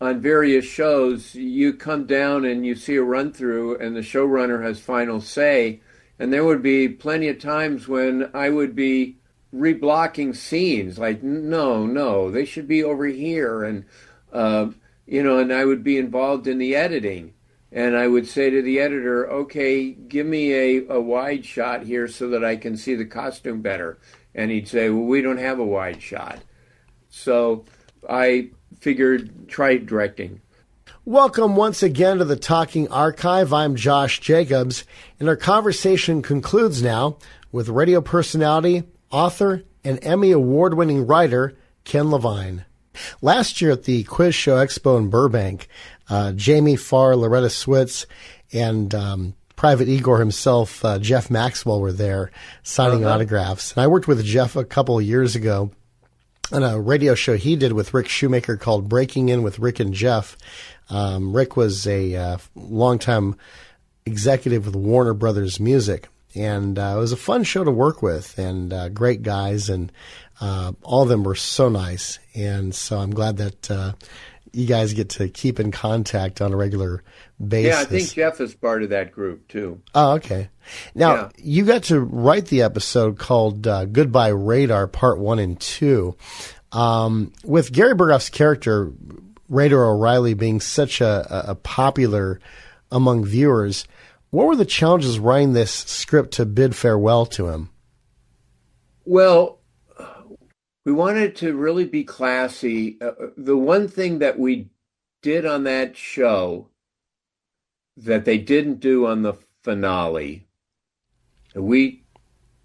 on various shows, you come down and you see a run through, and the showrunner has final say. And there would be plenty of times when I would be reblocking scenes, like, no, no, they should be over here. And, and I would be involved in the editing. And I would say to the editor, okay, give me a wide shot here so that I can see the costume better. And he'd say, well, we don't have a wide shot. So I figured, try directing. Welcome once again to the Talking Archive. I'm Josh Jacobs, and our conversation concludes now with radio personality, author, and Emmy Award-winning writer Ken Levine. Last year at the Quiz Show Expo in Burbank, Jamie Farr, Loretta Switz, and Private Igor himself, Jeff Maxwell, were there signing autographs. And I worked with Jeff a couple of years ago on a radio show he did with Rick Shoemaker called Breaking In with Rick and Jeff. Rick was a longtime executive with Warner Brothers Music, and it was a fun show to work with, and great guys, and all of them were so nice. And so I'm glad that you guys get to keep in contact on a regular basis. Yeah, I think Jeff is part of that group, too. Oh, okay. Now, You got to write the episode called Goodbye Radar, Part 1 and 2. With Gary Burghoff's character, Radar O'Reilly, being such a popular among viewers, what were the challenges writing this script to bid farewell to him? Well, we wanted to really be classy. The one thing that we did on that show that they didn't do on the finale, that we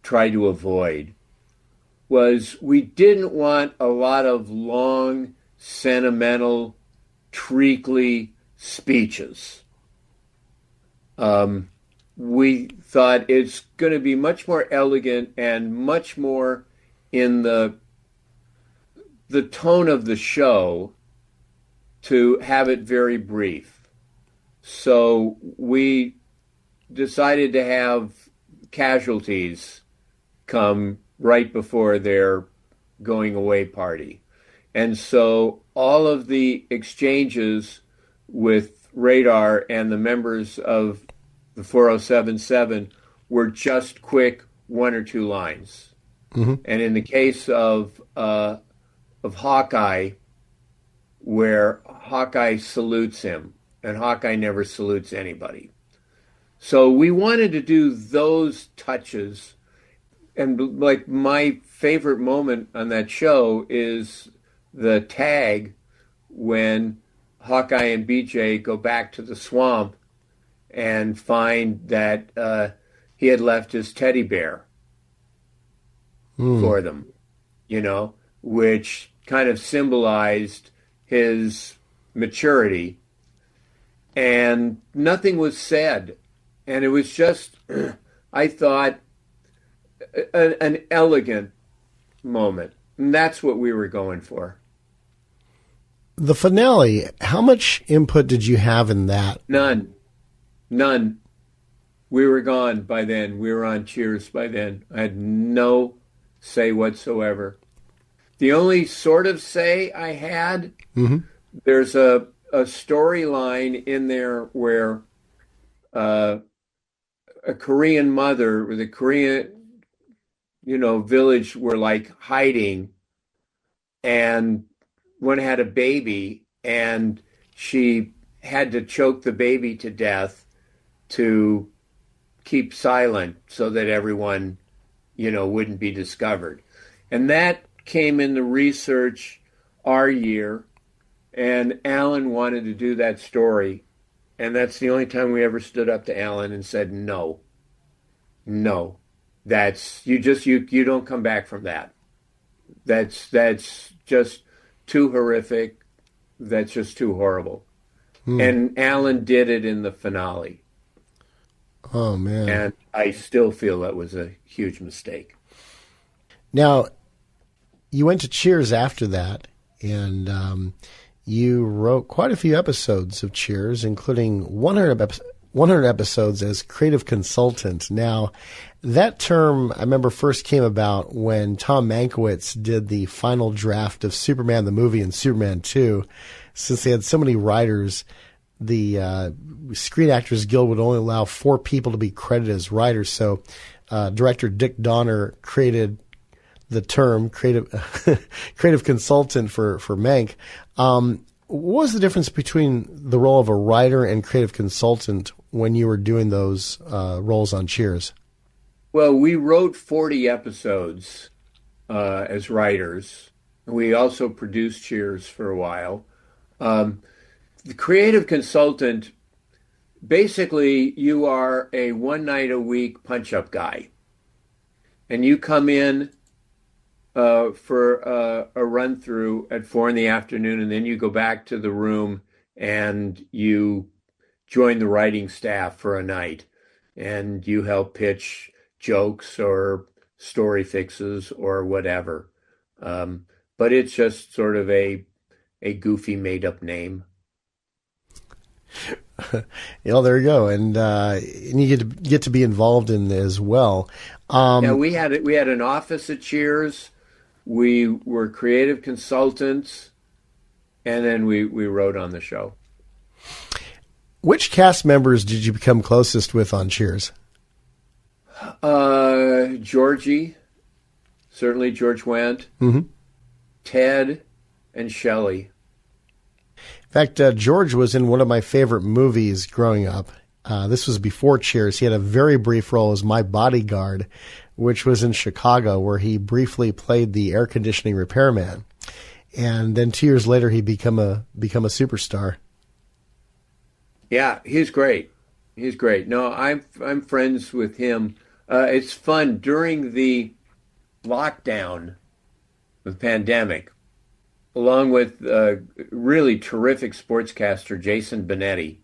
tried to avoid, was we didn't want a lot of long, sentimental, treacly speeches. We thought it's going to be much more elegant and much more in the tone of the show to have it very brief. So we decided to have casualties come right before their going away party. And so all of the exchanges with Radar and the members of the 4077 were just quick 1 or 2 lines. Mm-hmm. And in the case of Hawkeye, where Hawkeye salutes him, and Hawkeye never salutes anybody. So we wanted to do those touches. And like my favorite moment on that show is the tag when Hawkeye and BJ go back to the swamp and find that he had left his teddy bear for them, which kind of symbolized his maturity. And nothing was said. And it was just, I thought, an elegant moment. And that's what we were going for. The finale, how much input did you have in that? None. We were gone by then. We were on Cheers by then. I had no say whatsoever. The only sort of say I had, there's a storyline in there where a Korean mother with a Korean, village were like hiding, and one had a baby, and she had to choke the baby to death to keep silent so that everyone, wouldn't be discovered. And that came in the research our year, and Alan wanted to do that story. And that's the only time we ever stood up to Alan and said, no, that's, you don't come back from that. That's just too horrific. That's just too horrible. And Alan did it in the finale. Oh, man. And I still feel that was a huge mistake. Now, you went to Cheers after that, and you wrote quite a few episodes of Cheers, including 100 episodes as creative consultant. Now, that term, I remember, first came about when Tom Mankiewicz did the final draft of Superman the movie and Superman 2. since they had so many writers, the Screen Actors Guild would only allow 4 people to be credited as writers. So director Dick Donner created the term creative consultant for Mank. What was the difference between the role of a writer and creative consultant when you were doing those roles on Cheers? Well, we wrote 40 episodes as writers. We also produced Cheers for a while. The creative consultant, basically, you are a one-night-a-week punch-up guy. And you come in for a run-through at 4 in the afternoon, and then you go back to the room and you join the writing staff for a night. And you help pitch jokes or story fixes or whatever. But it's just sort of a goofy made-up name. Yeah, there you go, and you get to be involved in as well. Yeah, we had an office at Cheers. We were creative consultants, and then we wrote on the show. Which cast members did you become closest with on Cheers? Georgie, certainly George Wendt, Ted, and Shelley. In fact, George was in one of my favorite movies growing up. This was before Cheers. He had a very brief role as my bodyguard, which was in Chicago, where he briefly played the air conditioning repairman. And then 2 years later, he become a superstar. Yeah, he's great. He's great. No, I'm friends with him. It's fun during the lockdown, the pandemic. Along with really terrific sportscaster Jason Benetti,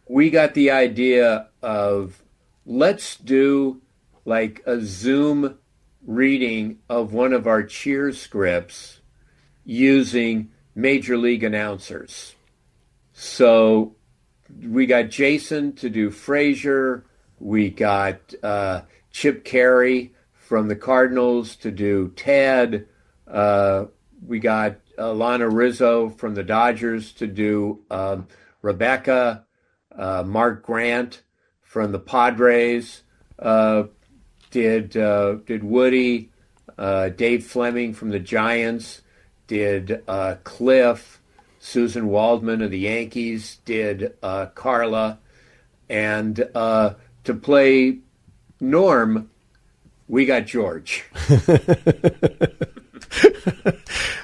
we got the idea of let's do like a Zoom reading of one of our Cheers scripts using major league announcers. So we got Jason to do Frasier. We got Chip Carey from the Cardinals to do Ted. We got Lana Rizzo from the Dodgers to do Rebecca. Mark Grant from the Padres did Woody. Dave Fleming from the Giants did Cliff. Susan Waldman of the Yankees did Carla. And to play Norm, we got George.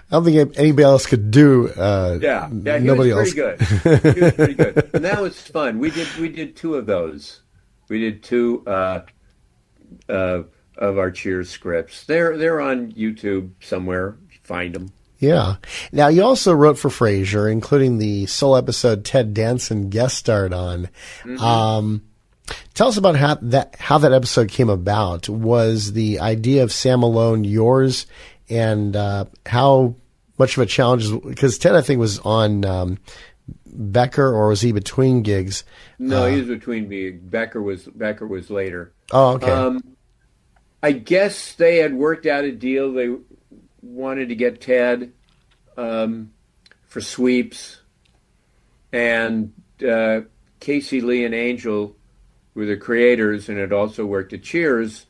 I don't think anybody else could do. Yeah, nobody he was else. Pretty good. He was pretty good, and that was fun. We did 2 of those. We did 2 of our Cheers scripts. They're on YouTube somewhere. Find them. Yeah. Now you also wrote for Frasier, including the sole episode Ted Danson guest starred on. Tell us about how that episode came about. Was the idea of Sam Malone yours, and how much of a challenge? Because Ted, I think, was on Becker, or was he between gigs? No, he was between gigs. Becker was later. Oh, okay. I guess they had worked out a deal. They wanted to get Ted for sweeps, and Casey Lee and Angel were the creators, and had also worked at Cheers.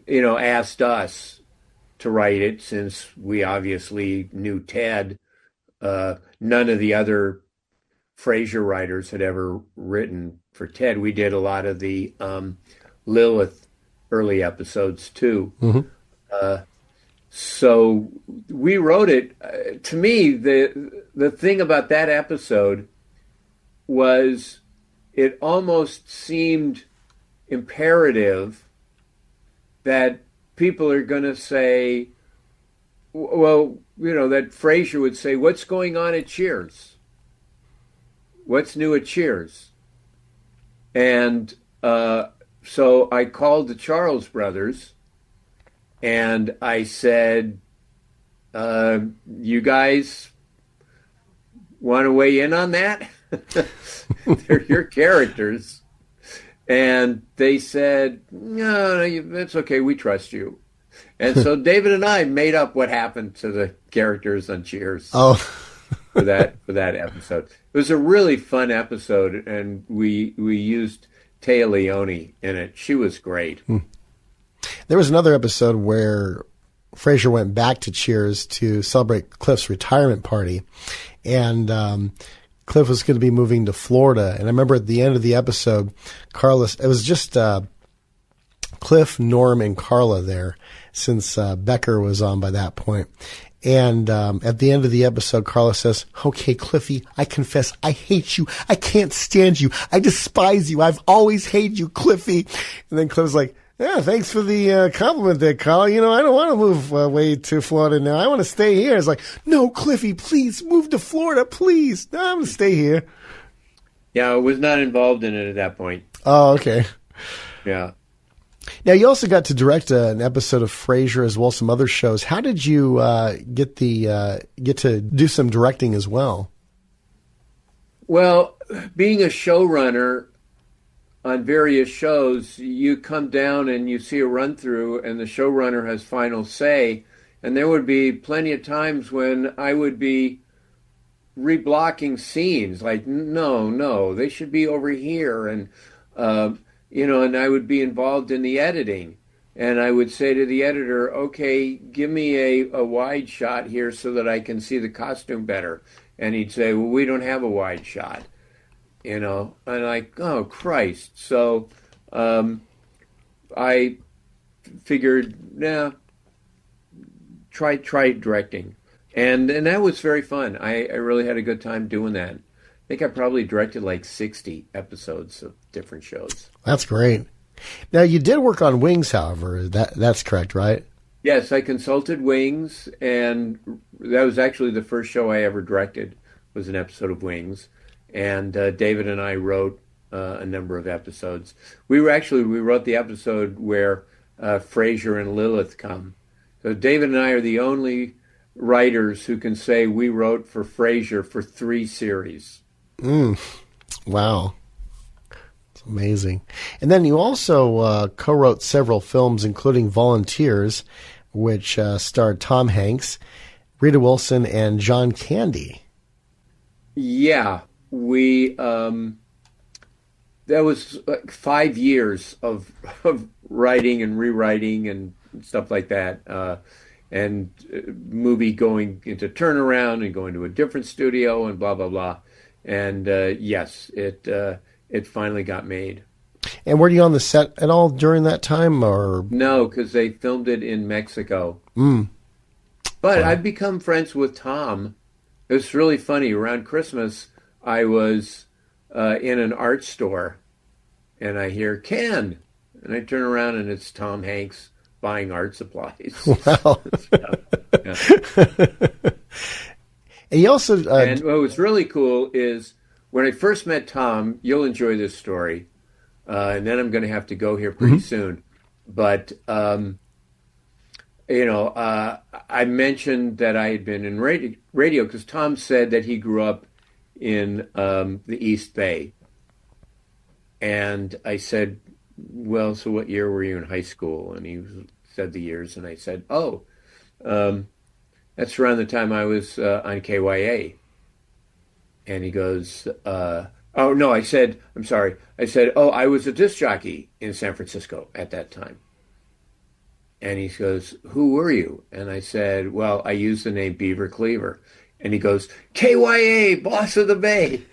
Asked us to write it, since we obviously knew Ted. None of the other Frasier writers had ever written for Ted. We did a lot of the Lilith early episodes too. So we wrote it. To me, the thing about that episode was it almost seemed imperative that people are going to say, well, that Frasier would say, what's going on at Cheers? What's new at Cheers? And so I called the Charles brothers and I said, you guys want to weigh in on that? They're your characters. And they said, no, it's okay. We trust you. And so David and I made up what happened to the characters on Cheers Oh, for that episode. It was a really fun episode, and we used Taya Leone in it. She was great. there was another episode where Frasier went back to Cheers to celebrate Cliff's retirement party, and Cliff was going to be moving to Florida. And I remember at the end of the episode, it was just Cliff, Norm, and Carla there, since Becker was on by that point. And at the end of the episode, Carla says, "Okay, Cliffy, I confess, I hate you. I can't stand you. I despise you. I've always hated you, Cliffy." And then Cliff's like, "Yeah, thanks for the compliment there, Carla. You know, I don't want to move away to Florida now. I want to stay here." It's like, "No, Cliffy, please move to Florida, please. No, I'm going to stay here." Yeah, I was not involved in it at that point. Oh, okay. Yeah. Now, you also got to direct an episode of Frasier as well as some other shows. How did you get to do some directing as well? Well, being a showrunner on various shows, you come down and you see a run through, and the showrunner has final say. And there would be plenty of times when I would be reblocking scenes, like, no, they should be over here, and and I would be involved in the editing, and I would say to the editor, "Okay, give me a wide shot here so that I can see the costume better," and he'd say, "Well, we don't have a wide shot." And like, oh Christ. So I figured, try directing. And that was very fun. I really had a good time doing that. I think I probably directed like 60 episodes of different shows. That's great. Now, you did work on Wings, however. That's correct, right? Yes, I consulted Wings, and that was actually the first show I ever directed, was an episode of Wings. And David and I wrote a number of episodes. We wrote the episode where Frasier and Lilith come. So David and I are the only writers who can say we wrote for Frasier for 3 series. Wow. It's amazing. And then you also co-wrote several films, including Volunteers, which starred Tom Hanks, Rita Wilson, and John Candy. Yeah, we that was like 5 years of writing and rewriting and stuff like that, and movie going into turnaround and going to a different studio and blah blah blah, and yes, it finally got made. And were you on the set at all during that time, or no? Because they filmed it in Mexico. But I've become friends with Tom. It was really funny. Around Christmas, I was in an art store, and I hear Ken, and I turn around and it's Tom Hanks buying art supplies. Wow. Yeah. And you also and what was really cool is when I first met Tom. You'll enjoy this story, and then I'm going to have to go here pretty soon. But I mentioned that I had been in radio because Tom said that he grew up in the East Bay. And I said, "Well, so what year were you in high school?" And he said the years, and I said, that's around the time I was on KYA. And he goes, oh, no, I said, I'm sorry. I said, "Oh, I was a disc jockey in San Francisco at that time." And he goes, "Who were you?" And I said, "Well, I used the name Beaver Cleaver." And he goes, "KYA, Boss of the Bay.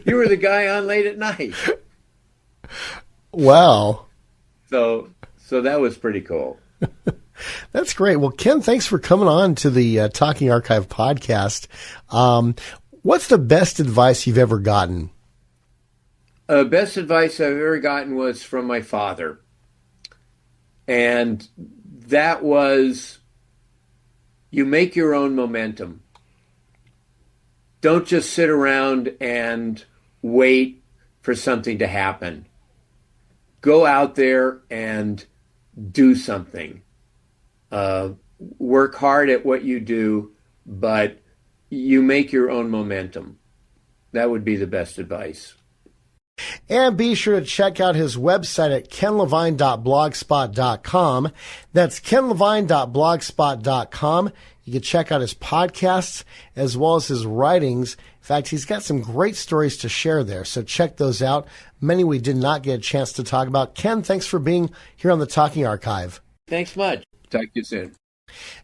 You were the guy on late at night." Wow. So that was pretty cool. That's great. Well, Ken, thanks for coming on to the Talking Archive podcast. What's the best advice you've ever gotten? Best advice I've ever gotten was from my father. And that was, you make your own momentum. Don't just sit around and wait for something to happen. Go out there and do something. Work hard at what you do, but you make your own momentum. That would be the best advice. And be sure to check out his website at kenlevine.blogspot.com. That's kenlevine.blogspot.com. You can check out his podcasts as well as his writings. In fact, he's got some great stories to share there, so check those out. Many we did not get a chance to talk about. Ken, thanks for being here on the Talking Archive. Thanks much. Talk to you soon.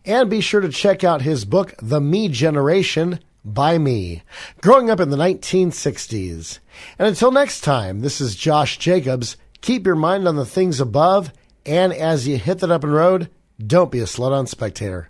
And be sure to check out his book, The Me Generation, by me, growing up in the 1960s. And until next time, this is Josh Jacobs. Keep your mind on the things above, and as you hit that open road, don't be a slut on Spectator.